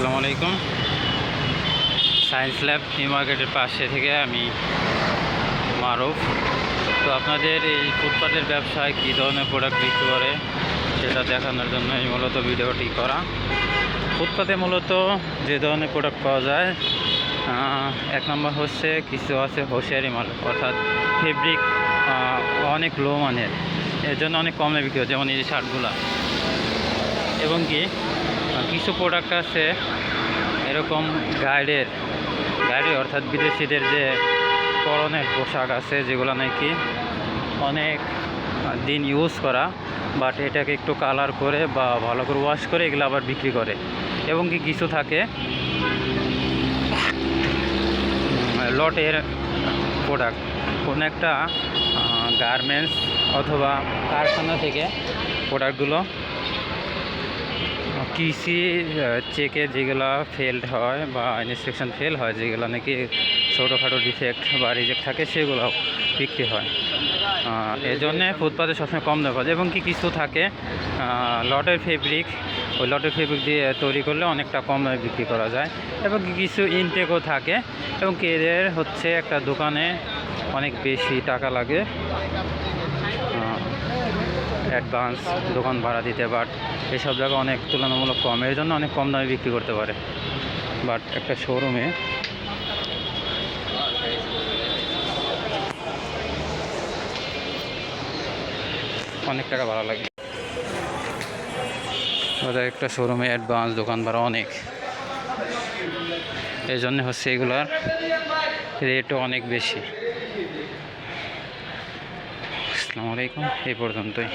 আসসালামু আলাইকুম। Science lab new মার্কেটের পাশে থেকে আমি মারুফ। তো আপনাদের এই ফুটপাতের ব্যবসায় কী ধরনের প্রোডাক্ট বিক্রি করে সেটা দেখানোর জন্য এই মূলত ভিডিওটি করা। ফুটপাতে মূলত যে ধরনের প্রোডাক্ট পাওয়া যায়, এক নম্বর হচ্ছে কিছু আছে হোশিয়ারি মাল, অর্থাৎ ফেব্রিক অনেক লো মানের, এর জন্য অনেক কমে বিক্রি হয়, যেমন এই শার্টগুলা। এবং কি কিছু প্রোডাক্ট আছে এরকম গাইডের অর্থাৎ বিদেশিদের যে পরনের পোশাক আছে, যেগুলো নাকি অনেক দিন ইউজ করা, বাট এটাকে একটু কালার করে বা ভালো করে ওয়াশ করে এগুলো আবার বিক্রি করে। এবং কি কিছু থাকে লটের প্রোডাক্ট, কোনো একটা গার্মেন্টস অথবা কারখানা থেকে প্রোডাক্টগুলো কৃষি চেকে যেগুলো ফেলড হয় বা ইন্সপেকশন ফেল হয়, যেগুলো নাকি ছোটোখাটো ডিফেক্ট বা রিজেক্ট থাকে, সেগুলো বিক্রি হয়। এই জন্যে ফুটপাতে সবসময় কম দেখা যায়। এবং কি কিছু থাকে লটের ফেব্রিক, ওই লটের ফেব্রিক দিয়ে তৈরি করলে অনেকটা কম দামে বিক্রি করা যায়। এবং কিছু ইনটেকও থাকে, এবং কি এদের হচ্ছে একটা দোকানে অনেক বেশি টাকা লাগে অ্যাডভান্স দোকান ভাড়া দিতে, বাট এসব জায়গা অনেক তুলনামূলক কম, এর জন্য অনেক কম দামে বিক্রি করতে পারে। বাট একটা শোরুমে অনেক টাকা ভাড়া লাগে, ওদের একটা শোরুমে অ্যাডভান্স দোকান ভাড়া অনেক, এই জন্য হচ্ছে এগুলার রেটও অনেক বেশি। আসসালামু আলাইকুম, এই পর্যন্তই।